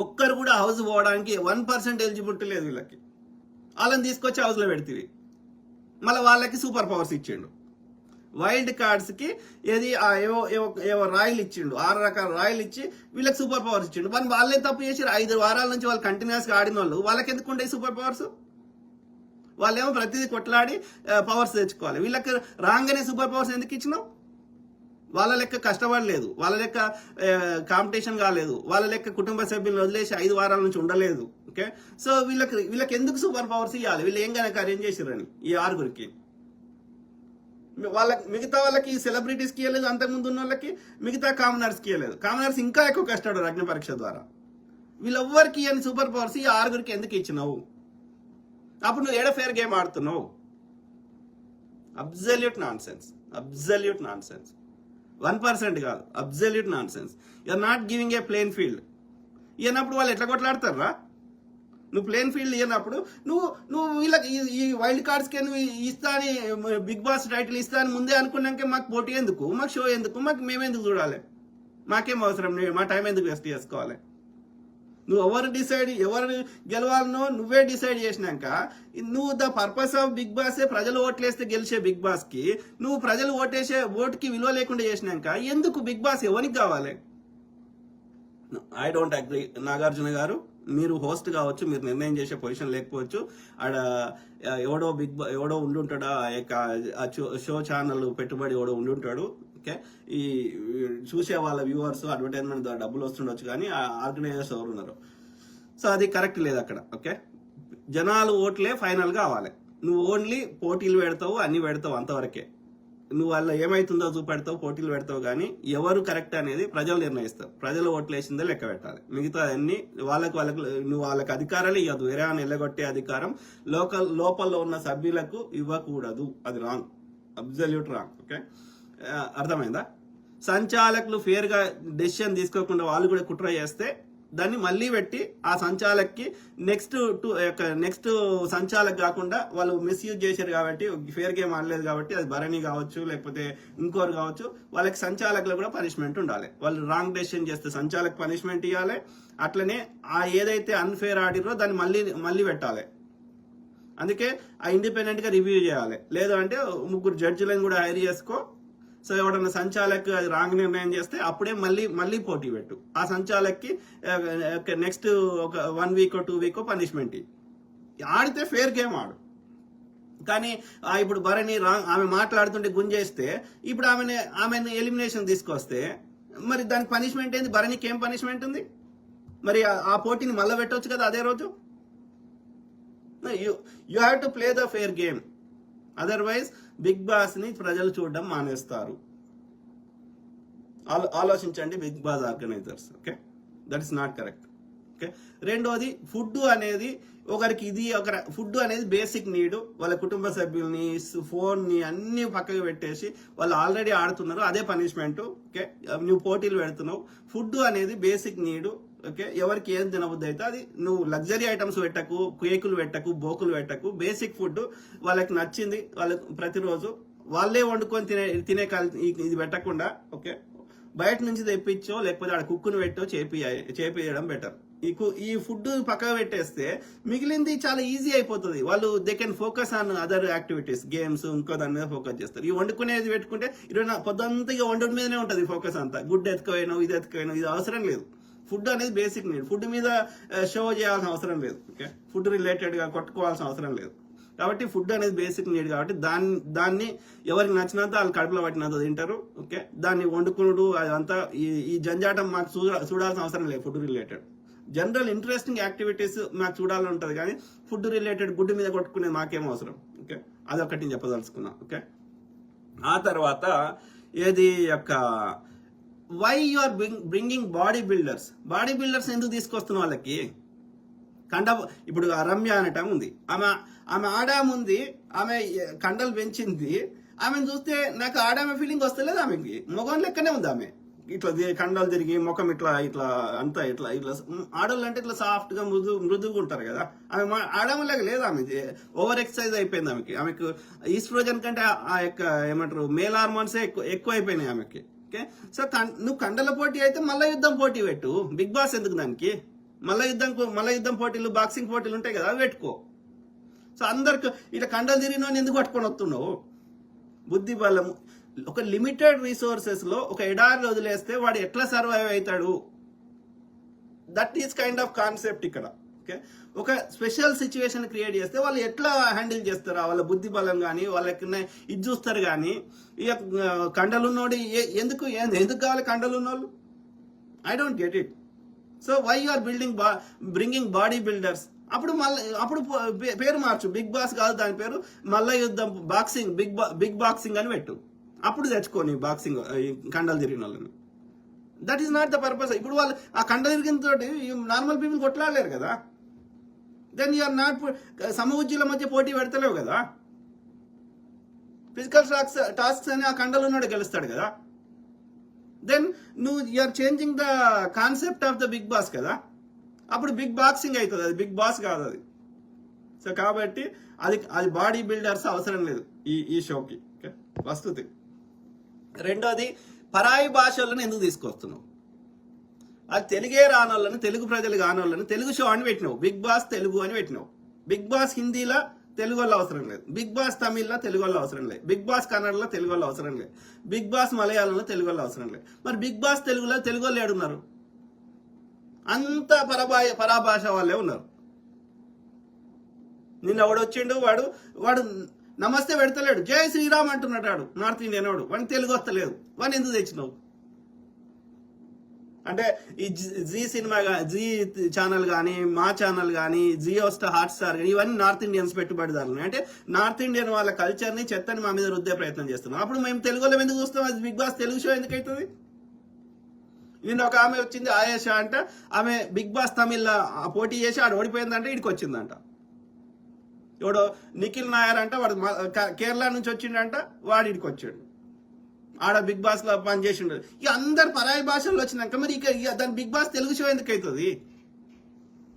ఒక్కరు కూడా హౌస్ పోవడానికి 1% ఎలిజిబిలిటీ లేదు వీళ్ళకి. వాళ్ళని తీసుకొచ్చి హౌస్లో పెడితే మళ్ళీ వాళ్ళకి సూపర్ పవర్స్ ఇచ్చిండు. వైల్డ్ కార్డ్స్కి ఏది ఏవో ఏవో రాయలు ఇచ్చిండు, 6 రకాల రాయలు ఇచ్చి వీళ్ళకి సూపర్ పవర్స్ ఇచ్చిండు. మరి వాళ్ళే తప్పు చేసారు. 5 వారాల నుంచి వాళ్ళు కంటిన్యూస్గా ఆడిన వాళ్ళు, వాళ్ళకి ఎందుకు ఉండే సూపర్ పవర్స్? వాళ్ళేమో ప్రతిదీ కొట్లాడి పవర్స్ తెచ్చుకోవాలి. వీళ్ళకి రాగానే సూపర్ పవర్స్ ఎందుకు ఇచ్చినావు? వాళ్ళ లెక్క కష్టపడలేదు, వాళ్ళ లెక్క కాంపిటీషన్ కాలేదు, వాళ్ళ లెక్క కుటుంబ సభ్యులను వదిలేసి 5 వారాల నుంచి ఉండలేదు. ఓకే, సో వీళ్ళకి ఎందుకు సూపర్ పవర్స్ ఇవ్వాలి? వీళ్ళు ఏం కనుక అరేంజ్ చేసిరని ఈ 6గురికి. మిగతా వాళ్ళకి సెలబ్రిటీస్కి ఇవ్వలేదు, అంతకుముందు ఉన్న వాళ్ళకి, మిగతా కామనర్స్కి ఇవ్వలేదు. కామనర్స్ ఇంకా ఎక్కువ కష్టపడ్డారు అగ్ని పరీక్ష ద్వారా. వీళ్ళెవ్వరికి ఇవ్వని సూపర్ పవర్స్ ఈ 6గురికి ఎందుకు ఇచ్చినావు? అప్పుడు నువ్వు ఏడ ఫేర్ గేమ్ ఆడుతున్నావు? Absolute nonsense, absolute nonsense. 1% కాదు, absolute nonsense. You are not giving a plain field. ఇవ్వనప్పుడు వాళ్ళు ఎట్లా కొట్లాడతారా? నువ్వు ప్లేన్ ఫీల్డ్ ఇవ్వనప్పుడు నువ్వు వీళ్ళకి ఈ వైల్డ్ కార్డ్స్కే నువ్వు ఇస్తా అని, బిగ్ బాస్ టైటిల్ ఇస్తా అని ముందే అనుకున్నాకే మాకు పోటీ ఎందుకు, మాకు షో ఎందుకు, మేమెందుకు చూడాలి? మాకేం అవసరం, మా టైం ఎందుకు వేస్ట్ చేసుకోవాలి? నువ్వు ఎవరు గెలవాలనో నువ్వే డిసైడ్ చేసినాక, నువ్వు ద పర్పస్ ఆఫ్ బిగ్ బాసే ప్రజలు ఓట్లేస్తే గెలిచే బిగ్ బాస్కి నువ్వు ప్రజలు ఓటుకి విలువ లేకుండా చేసినాక ఎందుకు బిగ్ బాస్ ఎవరికి కావాలి? I don't agree. నాగార్జున గారు, మీరు హోస్ట్ కావచ్చు, మీరు నిర్ణయం చేసే పొజిషన్ లేకపోవచ్చు. ఆడ ఎవడో ఉండుంటాడా, షో ఛానల్ పెట్టుబడి ఎవడో ఉండుంటాడు. ఓకే, ఈ చూసే వాళ్ళ వ్యూవర్స్ అడ్వర్టైజ్మెంట్ ద్వారా డబ్బులు వస్తుండొచ్చు, కానీ ఆర్గనైజర్స్ ఎవరు ఉన్నారు? సో అది కరెక్ట్ లేదు అక్కడ. ఓకే, జనాలు ఓట్లే ఫైనల్ కావాలి. నువ్వు ఓన్లీ పోటీలు పెడతావు, అన్ని పెడతావు, అంతవరకే. నువ్వు వాళ్ళ ఏమైతుందో చూపెడతావు, పోటీలు పెడతావు, కానీ ఎవరు కరెక్ట్ అనేది ప్రజలు నిర్ణయిస్తారు. ప్రజలు ఓట్లు వేసిందే లెక్క పెట్టాలి. మిగతా అన్ని నువ్వు వాళ్ళకి అధికారాలు ఇవ్వదు. వేరే ఎల్లగొట్టే అధికారం లోపల్లో ఉన్న సభ్యులకు ఇవ్వకూడదు. అది రాంగ్, అబ్సల్యూట్ రాంగ్. ఓకే, అర్థమైందా? సంచాలకులు ఫేర్గా డెసిషన్ తీసుకోకుండా వాళ్ళు కూడా కుట్ర చేస్తే దాన్ని మళ్ళీ పెట్టి ఆ సంచాలక్కి నెక్స్ట్ సంచాలక్ కాకుండా వాళ్ళు మిస్యూజ్ చేశారు కాబట్టి, ఫేర్ గేమ్ ఆడలేదు కాబట్టి, అది భరణి కావచ్చు లేకపోతే ఇంకోరు కావచ్చు, వాళ్ళకి సంచాలకులు కూడా పనిష్మెంట్ ఉండాలి. వాళ్ళు రాంగ్ డెసిషన్ చేస్తే సంచాలక్ పనిష్మెంట్ ఇవ్వాలి. అట్లనే ఏదైతే అన్ఫేర్ ఆడిరో దాన్ని మళ్ళీ పెట్టాలి. అందుకే ఇండిపెండెంట్ గా రివ్యూ చేయాలి. లేదు అంటే 3 జడ్జిలను కూడా హైర్ చేసుకో. సో ఎవడన్నా సంచాలక్ అది రాంగ్ నిర్ణయం చేస్తే అప్పుడే మళ్ళీ పోటీ పెట్టు. ఆ సంచాలక్కి నెక్స్ట్ ఒక 1 వీక్ 2 వీక్ పనిష్మెంట్ ఆడితే ఫేర్ గేమ్ ఆడు. కానీ ఇప్పుడు భరణి ఆమె మాట్లాడుతుంటే గుంజేస్తే ఇప్పుడు ఆమెను ఎలిమినేషన్ తీసుకొస్తే మరి దానికి పనిష్మెంట్ ఏంది? భరణికి ఏం పనిష్మెంట్ ఉంది? మరి ఆ పోటీని మళ్ళీ పెట్టవచ్చు కదా అదే రోజు. You have to play the fair game, otherwise Bigg Boss ని ప్రజలు చూడడం మానేస్తారు. ఆలోచించండి Bigg Boss organisers. Okay, that is not correct. Okay, రెండోది ఫుడ్ అనేది ఫుడ్ అనేది బేసిక్ నీడ్. వాళ్ళ కుటుంబ సభ్యుల్ని, ఫోన్ని అన్ని పక్కకు పెట్టేసి వాళ్ళు ఆల్రెడీ ఆడుతున్నారు, అదే పనిష్మెంట్. ఓకే, నువ్వు పోటీలు పెడుతున్నావు. ఫుడ్ అనేది బేసిక్ నీడ్. ఓకే, ఎవరికి ఏం తినబుద్ది అయితే అది. నువ్వు లగ్జరీ ఐటమ్స్ పెట్టకు, కేకులు పెట్టకు, బోకులు పెట్టకు. బేసిక్ ఫుడ్ వాళ్ళకి నచ్చింది వాళ్ళకి ప్రతిరోజు వాళ్ళే వండుకొని తినే ఇది పెట్టకుండా, ఓకే, బయట నుంచి తెప్పించో లేకపోతే ఆడ కుక్కును పెట్టో చేపియడం బెటర్. ఈ ఫుడ్ పక్కకు పెట్టేస్తే మిగిలింది చాలా ఈజీ అయిపోతుంది. వాళ్ళు they can focus on other activities, games, ఇంకో దాని మీద ఫోకస్ చేస్తారు. ఈ వండుకునేది పెట్టుకుంటే పొద్దంతా వండుకు మీదనే ఉంటుంది ఫోకస్ అంతా. గుడ్ ఎత్తుకోయినావు, ఇది ఎత్తుకోయినావు, ఇది అవసరం లేదు. ఫుడ్ అనేది బేసిక్ నీడ్. ఫుడ్ మీద షో చేయాల్సిన అవసరం లేదు. ఓకే, ఫుడ్ రిలేటెడ్ గా కొట్టుకోవాల్సిన అవసరం లేదు. కాబట్టి ఫుడ్ అనేది బేసిక్ నీడ్ కాబట్టి దాన్ని ఎవరికి నచ్చినంత వాళ్ళు కడుపులో పట్టినంత తింటారు. ఓకే, దాన్ని వండుకునుడు అదంతా ఈ జంజాటం మాకు చూడాల్సిన అవసరం లేదు. Food related general interesting activities మాకు చూడాలని ఉంటుంది, కానీ ఫుడ్ రిలేటెడ్ గుడ్డు మీద కొట్టుకునేది మాకేం అవసరం. ఓకే, అదొకటి నేను చెప్పదలుచుకున్నా. ఓకే, ఆ తర్వాత ఏది యొక్క why you are bringing body builders ఎందుకు తీసుకొస్తున్న వాళ్ళకి ఇప్పుడు రమ్య అనటం ఉంది, ఆమె ఆడాముంది, ఆమె కండలు పెంచింది. ఆమెను చూస్తే నాకు ఆడామె ఫీలింగ్ వస్తలేదు. ఆమెకి మొగం లెక్కనే ఉంది. ఆమె ఇట్లా కండలు తిరిగి ముఖం ఇట్లా అంతా ఇట్లా ఆడోళ్ళు అంటే ఇట్లా సాఫ్ట్ గా మృదువుగా ఉంటారు కదా. ఆమె ఆడమలాగా లేదు. ఆమె ఓవర్ ఎక్సర్సైజ్ అయిపోయింది. ఆమెకు ఈస్ట్రోజన్ కంటే ఆ యొక్క ఏమంటారు మేల్ హార్మోన్సే ఎక్కువ అయిపోయినాయి ఆమెకి. ఓకే, సో నువ్వు కండల పోటీ అయితే మళ్ళీ యుద్ధం పోటీ పెట్టు. బిగ్ బాస్ ఎందుకు దానికి? మల్ల యుద్ధం పోటీలు, బాక్సింగ్ పోటీలు ఉంటాయి కదా, అవి పెట్టుకో. సో అందరికి ఇట్లా కండలు తిరిగిన ఎందుకు పట్టుకొని వస్తున్నావు? బుద్ధి బలం. ఒక లిమిటెడ్ రిసోర్సెస్ లో ఒక ఎడారి వదిలేస్తే వాడు ఎట్లా సర్వైవ్ అవుతాడు? That is kind of concept ఇక్కడ. ఓకే, ఒక స్పెషల్ సిచ్యువేషన్ క్రియేట్ చేస్తే వాళ్ళు ఎట్లా హ్యాండిల్ చేస్తారా? వాళ్ళ బుద్ధి బలం కానీ వాళ్ళకి ఇది చూస్తారు. కానీ ఇక కండలున్నోడు ఎందుకు కావాలి కండలున్నోళ్ళు? I don't get it. So why you are bringing body builders? అప్పుడు పేరు మార్చు, బిగ్ బాస్ కాదు దాని పేరు, మల్ల యుద్ధం బాక్సింగ్, బిగ్ బాక్సింగ్ అని పెట్టు. అప్పుడు తెచ్చుకోని బాక్సింగ్ కండలు తిరిగిన వాళ్ళని. That is not the purpose. ఇప్పుడు వాళ్ళు ఆ కండ తిరిగిన తోటి నార్మల్ పీపుల్ కొట్లాడలేరు కదా. దెన్ యూఆర్ నాట్ సమవుజ్జుల మధ్య పోటీ పెడతలేవు కదా. ఫిజికల్ టాస్క్స్ అని ఆ కండలు ఉన్నాడు గెలుస్తాడు కదా. దెన్ నువ్వు you are changing the concept of the Bigg Boss కదా. అప్పుడు బిగ్ బాక్సింగ్ అవుతుంది, అది బిగ్ బాస్ కాదు అది. సో కాబట్టి అది బాడీ బిల్డర్స్ అవసరం లేదు ఈ షోకి. వస్తుంది. రెండోది, పరాయి భాషలను ఎందుకు తీసుకొస్తున్నావు? అది తెలుగే రానోళ్ళని, తెలుగు ప్రజలు కానోళ్ళని తెలుగు షో అని పెట్టినావు, బిగ్ బాస్ తెలుగు అని పెట్టినావు. బిగ్ బాస్ హిందీలో తెలుగు వాళ్ళు అవసరం లేదు, బిగ్ బాస్ తమిళ్లో తెలుగు వాళ్ళు అవసరం లేదు, బిగ్ బాస్ కన్నడలో తెలుగు వాళ్ళు అవసరం లేదు, బిగ్ బాస్ మలయాళంలో తెలుగు వాళ్ళు అవసరం లేదు. మరి బిగ్ బాస్ తెలుగులో తెలుగు వాళ్ళు ఏడున్నారు? అంత పరాభాష వాళ్ళే ఉన్నారు. నిన్న వాడు వచ్చిండు, వాడు నమస్తే పెడతలేడు, జై శ్రీరామ్ అంటున్నాడు. నార్త్ ఇండియన్ వాడు, వాడిని తెలుగు వస్తలేదు. వాడిని ఎందుకు తెచ్చినావు? అంటే ఈ జీ సినిమా, జీ ఛానల్ కానీ, మా ఛానల్ కానీ, జియో హాట్ స్టార్ కానీ, ఇవన్నీ నార్త్ ఇండియన్స్ పెట్టుబడిదారులు. అంటే నార్త్ ఇండియన్ వాళ్ళ కల్చర్ని, చెత్తని మా మీద రుద్దే ప్రయత్నం చేస్తున్నాం. అప్పుడు మేము తెలుగులో ఎందుకు చూస్తాం? అది బిగ్ బాస్ తెలుగు షో ఎందుకు అవుతుంది? నిన్న ఒక ఆమె వచ్చింది, ఆయేషా అంట. ఆమె బిగ్ బాస్ తమిళ్లో పోటీ చేసి ఆడ ఓడిపోయిందంటే ఇడికి వచ్చిందంట. ఎవడో నిఖిల్ నాయర్ అంట, వాడు కేరళ నుంచి వచ్చిండంట, వాడు ఇడికి వచ్చాడు. ఆడ బిగ్ బాస్ లో పనిచేసిండు. ఇక అందరు పరాయి భాషల్లో వచ్చినాక మరి ఇక దాని బిగ్ బాస్ తెలుగు షో ఎందుకు అవుతుంది?